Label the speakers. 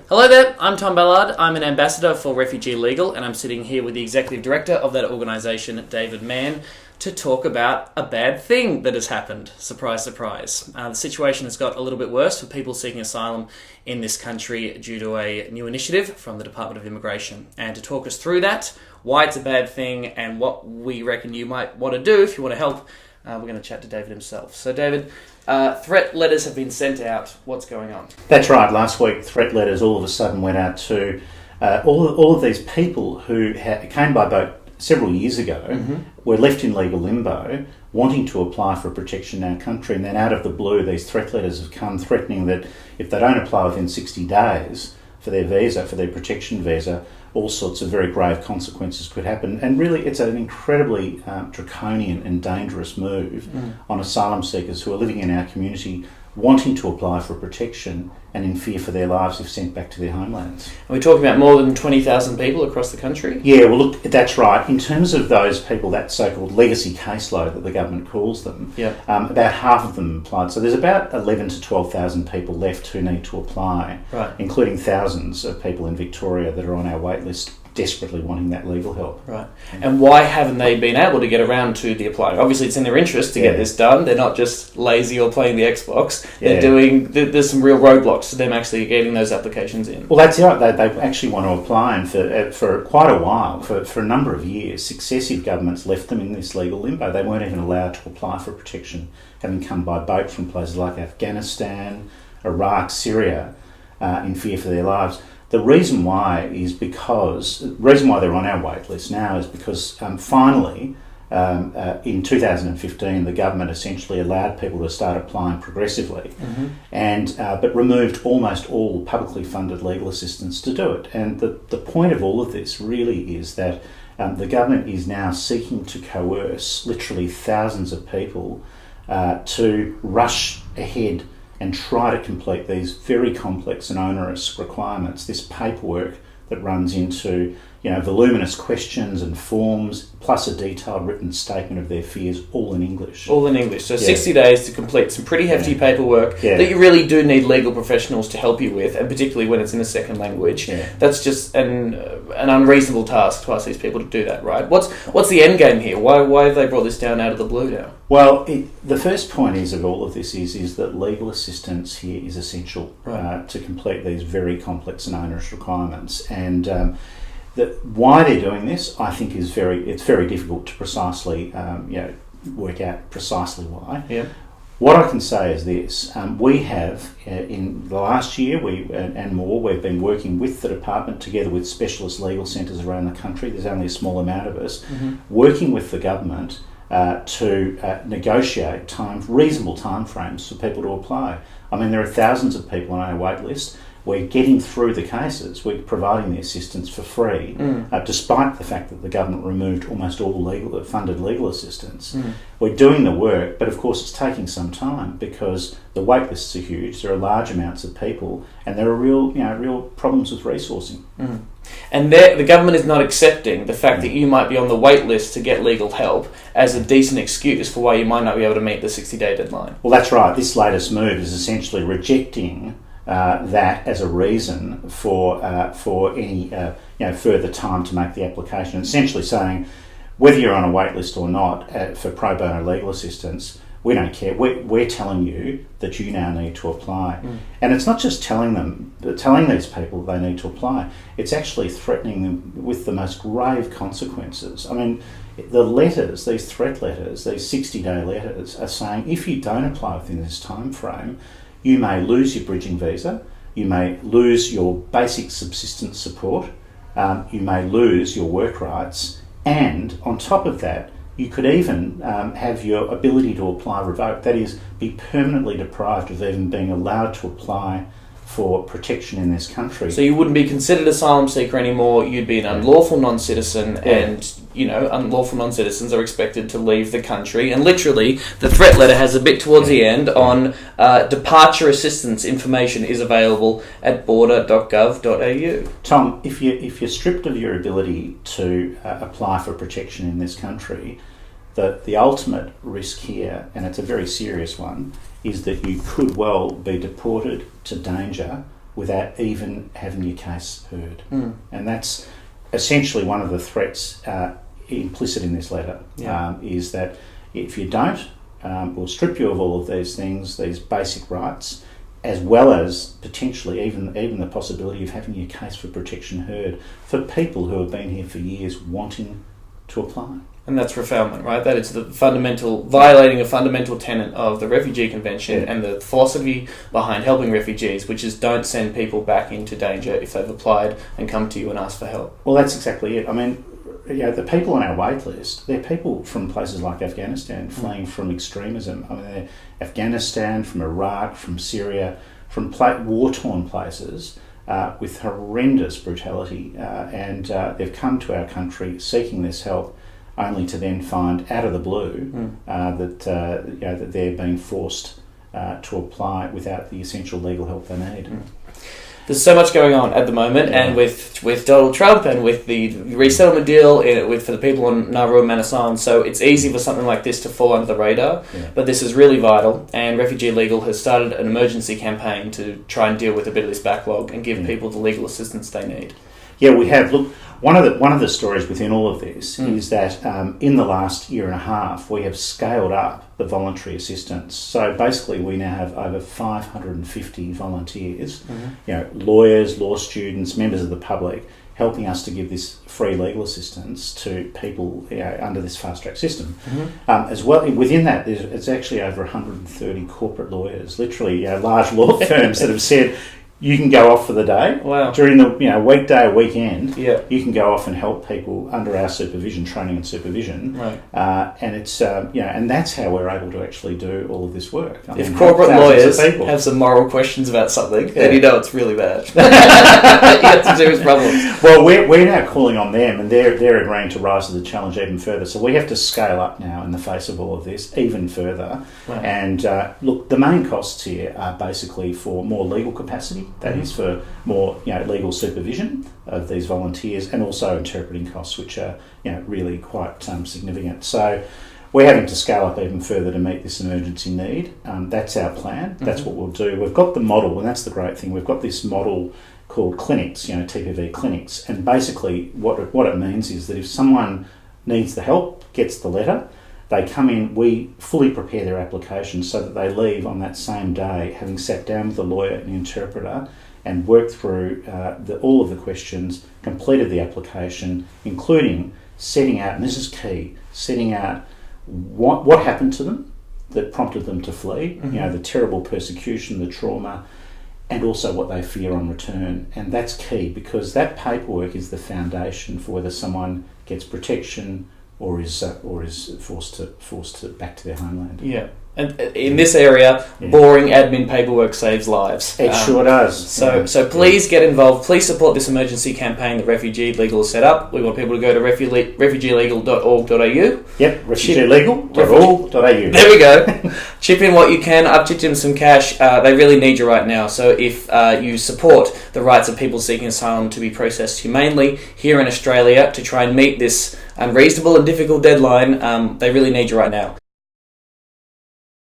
Speaker 1: Hello there, I'm Tom Ballard. I'm an ambassador for RefugeeLegal, and I'm sitting here with the executive director of that organisation, David Mann, to talk about a bad thing that has happened. Surprise, surprise. The situation has got a little bit worse for people seeking asylum in this country due to a new initiative from the Department of Immigration. And to talk us through that, why it's a bad thing, and what we reckon you might want to do if you want to help, we're going to chat to David himself. So David, threat letters have been sent out. What's going on?
Speaker 2: That's right. Last week, threat letters all of a sudden went out to all of these people who came by boat several years ago, were left in legal limbo, wanting to apply for protection in our country, and then out of the blue, these threat letters have come threatening that if they don't apply within 60 days for their visa, for their protection visa, all sorts of very grave consequences could happen. And really, it's an incredibly draconian and dangerous move on asylum seekers who are living in our community, wanting to apply for protection and in fear for their lives if sent back to their homelands.
Speaker 1: Are we talking about more than 20,000 people across the country?
Speaker 2: Yeah, well, look, that's right. In terms of those people, that so-called legacy caseload that the government calls them, about half of them applied. So there's about 11,000 to 12,000 people left who need to apply,
Speaker 1: right,
Speaker 2: including thousands of people in Victoria that are on our wait list, desperately wanting that legal help.
Speaker 1: Right. And why haven't they been able to get around to the applying? Obviously, it's in their interest to get this done. They're not just lazy or playing the Xbox. There's some real roadblocks to them actually getting those applications in.
Speaker 2: Well, that's right. They actually want to apply, and for quite a while, for a number of years, successive governments left them in this legal limbo. They weren't even allowed to apply for protection, having come by boat from places like Afghanistan, Iraq, Syria, in fear for their lives. The reason why they're on our wait list now is because finally, in 2015, the government essentially allowed people to start applying progressively, but removed almost all publicly funded legal assistance to do it. And the point of all of this really is that the government is now seeking to coerce literally thousands of people to rush ahead and try to complete these very complex and onerous requirements, this paperwork that runs into voluminous questions and forms, plus a detailed written statement of their fears, all in English.
Speaker 1: All in English. So 60 days to complete some pretty hefty paperwork that you really do need legal professionals to help you with, and particularly when it's in a second language. That's just an unreasonable task to ask these people to do that, right? What's the end game here? Why have they brought this down out of the blue now?
Speaker 2: Well, the first point of all of this is that legal assistance here is essential to complete these very complex and onerous requirements. And why they're doing this, I think, it's very difficult to precisely work out precisely why.
Speaker 1: Yeah.
Speaker 2: What I can say is this: we have in the last year and more, we've been working with the department together with specialist legal centres around the country. There's only a small amount of us working with the government to negotiate reasonable timeframes for people to apply. I mean, there are thousands of people on our wait list. We're getting through the cases. We're providing the assistance for free, despite the fact that the government removed almost all funded legal assistance. We're doing the work, but of course it's taking some time because the wait lists are huge. There are large amounts of people, and there are real problems with resourcing.
Speaker 1: And the government is not accepting the fact that you might be on the wait list to get legal help as a decent excuse for why you might not be able to meet the 60-day deadline.
Speaker 2: Well, that's right. This latest move is essentially rejecting that as a reason for any further time to make the application. Essentially saying, whether you're on a wait list or not for pro bono legal assistance, we don't care. We're telling you that you now need to apply. And it's not just telling these people they need to apply. It's actually threatening them with the most grave consequences. I mean, the letters, these threat letters, these 60-day letters, are saying if you don't apply within this time frame, you may lose your bridging visa, you may lose your basic subsistence support, you may lose your work rights, and on top of that, you could even have your ability to apply revoked. That is, be permanently deprived of even being allowed to apply for protection in this country.
Speaker 1: So you wouldn't be considered asylum seeker anymore, you'd be an unlawful non-citizen, and unlawful non-citizens are expected to leave the country. And literally, the threat letter has a bit towards the end on departure assistance information is available at border.gov.au.
Speaker 2: Tom, if you're stripped of your ability to apply for protection in this country, the ultimate risk here, and it's a very serious one, is that you could well be deported to danger without even having your case heard. And that's essentially one of the threats implicit in this letter, is that if you don't, we'll strip you of all of these things, these basic rights, as well as potentially even the possibility of having your case for protection heard for people who have been here for years wanting to apply.
Speaker 1: And that's refoulement, right? That is the violating a fundamental tenet of the Refugee Convention and the philosophy behind helping refugees, which is don't send people back into danger if they've applied and come to you and ask for help.
Speaker 2: Well, that's exactly it. I mean, the people on our wait list, they're people from places like Afghanistan fleeing from extremism. I mean, they're Afghanistan, from Iraq, from Syria, from war-torn places with horrendous brutality, and they've come to our country seeking this help, only to then find out of the blue that they're being forced to apply without the essential legal help they need.
Speaker 1: There's so much going on at the moment, and with Donald Trump and with the resettlement deal for the people on Nauru and Manassan, so it's easy for something like this to fall under the radar, but this is really vital, and Refugee Legal has started an emergency campaign to try and deal with a bit of this backlog and give people the legal assistance they need.
Speaker 2: Yeah, we have. Look, one of the stories within all of this is that in the last year and a half, we have scaled up the voluntary assistance. So basically, we now have over 550 volunteers, lawyers, law students, members of the public, helping us to give this free legal assistance to people under this fast-track system. As well, within that, it's actually over 130 corporate lawyers, literally large law firms that have said, you can go off for the day.
Speaker 1: Wow.
Speaker 2: During the weekday or weekend,
Speaker 1: yeah.
Speaker 2: you can go off and help people under our supervision, training and supervision.
Speaker 1: Right.
Speaker 2: And it's and that's how we're able to actually do all of this work.
Speaker 1: If corporate lawyers have some moral questions about something, then you know it's really bad. You have some serious problems.
Speaker 2: Well, we're now calling on them, and they're agreeing to rise to the challenge even further. So we have to scale up now in the face of all of this even further.
Speaker 1: Right.
Speaker 2: And look, the main costs here are basically for more legal capacity. That is for more legal supervision of these volunteers, and also interpreting costs, which are really quite significant. So we're having to scale up even further to meet this emergency need. That's our plan. That's what we'll do. We've got the model, and that's the great thing. We've got this model called clinics, TPV clinics, and basically what it means is that if someone needs the help, gets the letter, they come in, we fully prepare their application so that they leave on that same day, having sat down with a lawyer and interpreter and worked through all of the questions, completed the application, including setting out, and this is key, setting out what happened to them that prompted them to flee, the terrible persecution, the trauma, and also what they fear on return. And that's key, because that paperwork is the foundation for whether someone gets protection or is forced to back to their homeland.
Speaker 1: Yeah, and in this area, boring admin paperwork saves lives.
Speaker 2: It sure does.
Speaker 1: So please get involved. Please support this emergency campaign that Refugee Legal has set up. We want people to go to refugeelegal.org.au.
Speaker 2: Yep, refugeelegal.org.au.
Speaker 1: There we go. Chip in what you can. I've chipped in some cash. They really need you right now. So if you support the rights of people seeking asylum to be processed humanely here in Australia to try and meet this unreasonable and difficult deadline, they really need you right now.